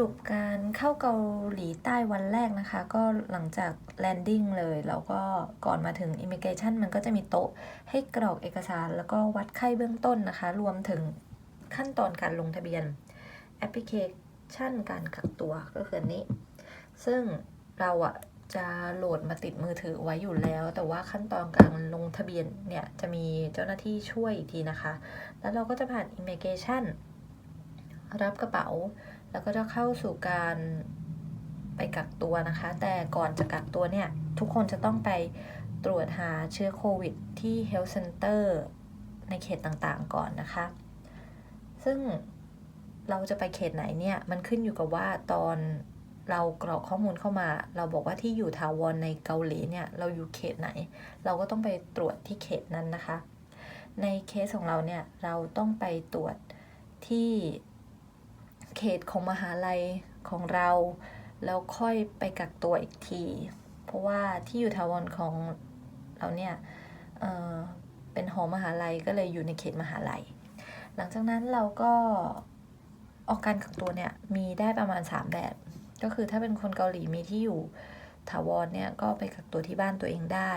รุปการเข้าเกาหลีใต้วันแรกนะคะก็หลังจากแลนดิ้งเลยแล้วก็ก่อนมาถึง Immigration มันก็จะมีโต๊ะให้กรอกเอกสารแล้วก็วัดไข้เบื้องต้นนะคะรวมถึงขั้นตอนการลงทะเบียนแอปพลิเคชันการกักตัวก็คือนี้ซึ่งเราจะโหลดมาติดมือถือไว้อยู่แล้วแต่ว่าขั้นตอนการลงทะเบียนเนี่ยจะมีเจ้าหน้าที่ช่วยอีกทีนะคะแล้วเราก็จะผ่าน Immigration รับกระเป๋าแล้วก็จะเข้าสู่การไปกักตัวนะคะแต่ก่อนจะกักตัวเนี่ยทุกคนจะต้องไปตรวจหาเชื้อโควิดที่ Health Center ในเขตต่างๆก่อนนะคะซึ่งเราจะไปเขตไหนเนี่ยมันขึ้นอยู่กับว่าตอนเรากรอกข้อมูลเข้ามาเราบอกว่าที่อยู่ถาวรในเกาหลีเนี่ยเราอยู่เขตไหนเราก็ต้องไปตรวจที่เขตนั้นนะคะในเคสของเราเนี่ยเราต้องไปตรวจที่เขตของมหาลัยของเราแล้วค่อยไปกักตัวอีกทีเพราะว่าที่อยู่ถาวรของเราเนี่ยเป็นหอมหาลัยก็เลยอยู่ในเขตมหาลัยหลังจากนั้นเราก็ออกการกักตัวเนี่ยมีได้ประมาณ3แบบก็คือถ้าเป็นคนเกาหลีมีที่อยู่ถาวรเนี่ยก็ไปกักตัวที่บ้านตัวเองได้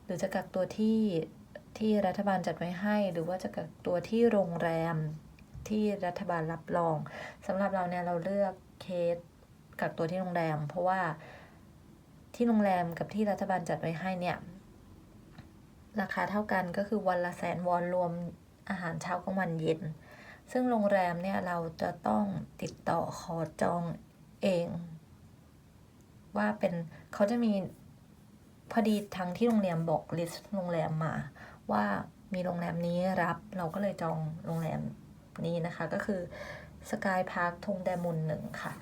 หรือจะกักตัวที่รัฐบาลจัดไว้ให้หรือว่าจะกักตัวที่โรงแรมที่รัฐบาลรับรองสำหรับเราเนี่ยเราเลือกเคสกักตัวที่โรงแรมเพราะว่าที่โรงแรมกับที่รัฐบาลจัดไว้ให้เนี่ยราคาเท่ากันก็คือวันละ100,000 วอนรวมอาหารเช้ากลางวันเย็นซึ่งโรงแรมเนี่ยเราจะต้องติดต่อขอจองเองว่าเป็นเขาจะมีพอดีทางที่โรงแรมบอกลิสต์โรงแรมมาว่ามีโรงแรมนี้รับเราก็เลยจองโรงแรมนี้นะคะก็คือสกายพาร์คทงแดมุน1ค่ะ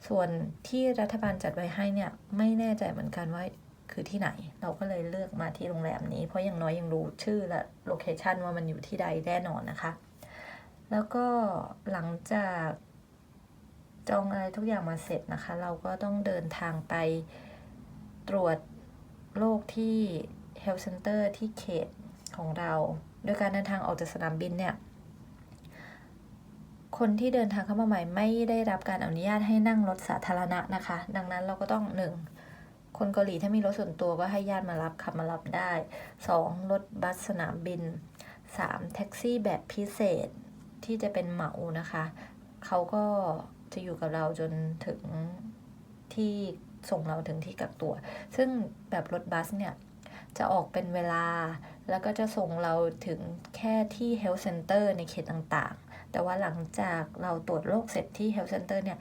ส่วนที่รัฐบาลจัดไว้ให้เนี่ยไม่แน่ใจเหมือนกันว่าคือที่ไหนเราก็เลยเลือกมาที่โรงแรมนี้เพราะอย่างน้อยยังรู้ชื่อและโลเคชันว่ามันอยู่ที่ใดแน่นอนนะคะแล้วก็หลังจากจองอะไรทุกอย่างมาเสร็จนะคะเราก็ต้องเดินทางไปตรวจโรคที่ Health Center ที่เขตของเราโดยการเดินทางออกจากสนามบินเนี่ยคนที่เดินทางเข้ามาใหม่ไม่ได้รับการอนุญาตให้นั่งรถสาธารณะนะคะดังนั้นเราก็ต้อง1คนเกาหลีถ้ามีรถส่วนตัวก็ให้ญาติมารับขับมารับได้2รถบัสสนามบิน3แท็กซี่แบบพิเศษที่จะเป็นเหมานะคะเขาก็จะอยู่กับเราจนถึงที่ส่งเราถึงที่กักตัวซึ่งแบบรถบัสเนี่ยจะออกเป็นเวลาแล้วก็จะส่งเราถึงแค่ที่ Health Center ในเขตต่างๆแต่ว่าหลังจากเราตรวจโรคเสร็จที่ Health Center เนี่ย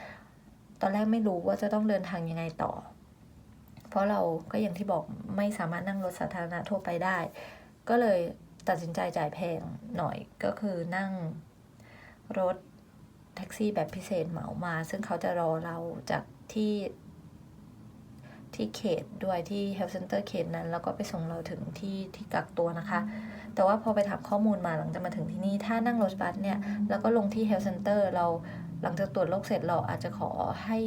ตอนแรกไม่รู้ว่าจะต้องเดินทางยังไงต่อเพราะเราก็อย่างที่บอกไม่สามารถนั่งรถสาธารณะทั่วไปได้ก็เลยตัดสินใจจ่ายแพงหน่อยก็คือนั่งรถแท็กซี่แบบพิเศษเหมามาซึ่งเขาจะรอเราจากที่เขตด้วยที่ Health Center เขตนั้นแล้วก็ไปส่งเราถึงที่กักตัวนะคะแต่ว่าพอไปถามข้อมูลมาหลังจากมาถึงที่นี่ถ้านั่งรถบัสเนี่ยแล้วก็ลงที่ Health Center เราหลังจากตรวจโรคเสร็จเราอาจจะขอให้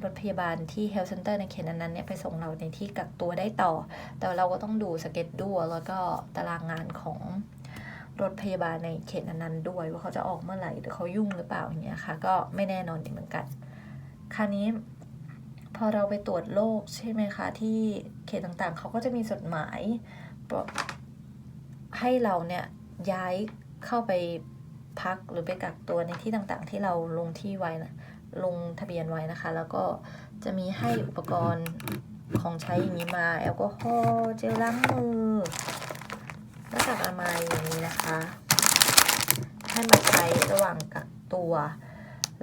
รถพยาบาลที่ Health Center ในเขตนั้นเนี่ยไปส่งเราในที่กักตัวได้ต่อแต่เราก็ต้องดูสเก็ตดูแล้วก็ตารางงานของรถพยาบาลในเขตนั้นๆด้วยว่าเขาจะออกเมื่อไหร่หรือเขายุ่งหรือเปล่าอย่างเงี้ยค่ะก็ไม่แน่นอนเหมือนกันคราวนี้พอเราไปตรวจโรคใช่ไหมคะที่เขตต่างๆเขาก็จะมีจดหมายให้เราเนี่ยย้ายเข้าไปพักหรือไปกักตัวในที่ต่างๆที่เราลงที่ไว้นะลงทะเบียนไว้นะคะแล้วก็จะมีให้อุปกรณ์ของใช้อย่างนี้มาแอลกอฮอล์เจลล้างมือหน้ากากอนามัยอย่างนี้นะคะให้มาใช้ระหว่างกักตัว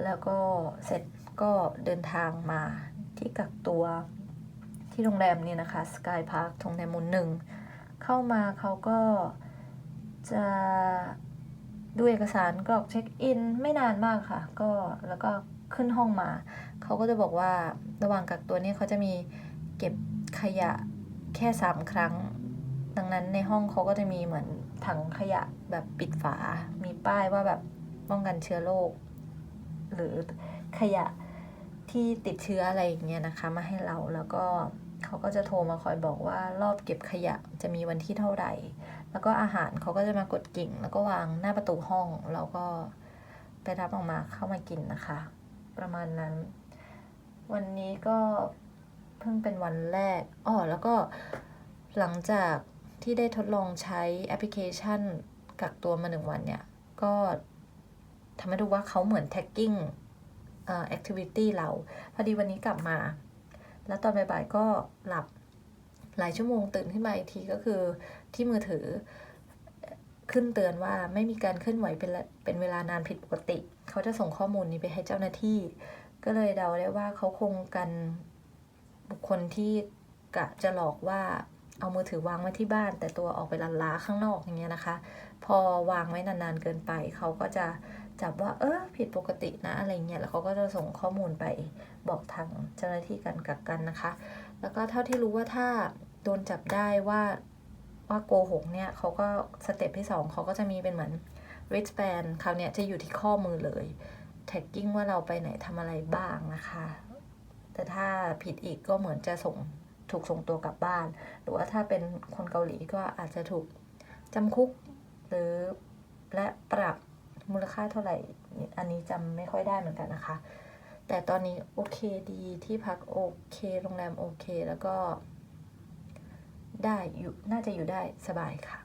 แล้วก็เสร็จก็เดินทางมาที่กักตัวที่โรงแรมนี่นะคะสกายพาร์คทงแดมุน1เข้ามาเขาก็จะดูเอกสารกรอกเช็คอินไม่นานมากค่ะก็แล้วก็ขึ้นห้องมาเขาก็จะบอกว่าระหว่างกักตัวนี่เขาจะมีเก็บขยะแค่3 ครั้งดังนั้นในห้องเขาก็จะมีเหมือนถังขยะแบบปิดฝามีป้ายว่าแบบป้องกันเชื้อโรคหรือขยะที่ติดเชื้ออะไรอย่างเงี้ยนะคะมาให้เราแล้วก็เขาก็จะโทรมาคอยบอกว่ารอบเก็บขยะจะมีวันที่เท่าไหร่แล้วก็อาหารเขาก็จะมากดกิ่งแล้วก็วางหน้าประตูห้องเราก็ไปรับออกมาเข้ามากินนะคะประมาณนั้น วันนี้ก็เพิ่งเป็นวันแรกแล้วก็หลังจากที่ได้ทดลองใช้แอปพลิเคชันกักตัวมา1 วันเนี่ยก็ทำให้ดูว่าเขาเหมือน tagging activity เราพอดีวันนี้กลับมาแล้วตอนบ่ายๆก็หลับหลายชั่วโมงตื่นขึ้นมาอีกทีก็คือที่มือถือขึ้นเตือนว่าไม่มีการเคลื่อนไหวเป็นเวลานานผิดปกติเขาจะส่งข้อมูลนี้ไปให้เจ้าหน้าที่ก็เลยเดาได้ว่าเขาคงกันบุคคลที่กะจะหลอกว่าเอามือถือวางไว้ที่บ้านแต่ตัวออกไปลันล้าข้างนอกอย่างเงี้ยนะคะพอวางไว้นานๆเกินไปเขาก็จะจับว่าผิดปกตินะอะไรเงี้ยแล้วเขาก็จะส่งข้อมูลไปบอกทางเจ้าหน้าที่การกักกันนะคะแล้วก็เท่าที่รู้ว่าถ้าโดนจับได้ว่าโกหกเนี่ยเขาก็สเต็ปที่2เขาก็จะมีเป็นเหมือน wristband คราวเนี้ยจะอยู่ที่ข้อมือเลย tagging ว่าเราไปไหนทำอะไรบ้างนะคะแต่ถ้าผิดอีกก็เหมือนจะถูกส่งตัวกลับบ้านหรือว่าถ้าเป็นคนเกาหลีก็อาจจะถูกจำคุกหรือและปรับมูลค่าเท่าไหร่อันนี้จำไม่ค่อยได้เหมือนกันนะคะแต่ตอนนี้โอเคดีที่พักโอเคโรงแรมโอเคแล้วก็ได้อยู่น่าจะอยู่ได้สบายค่ะ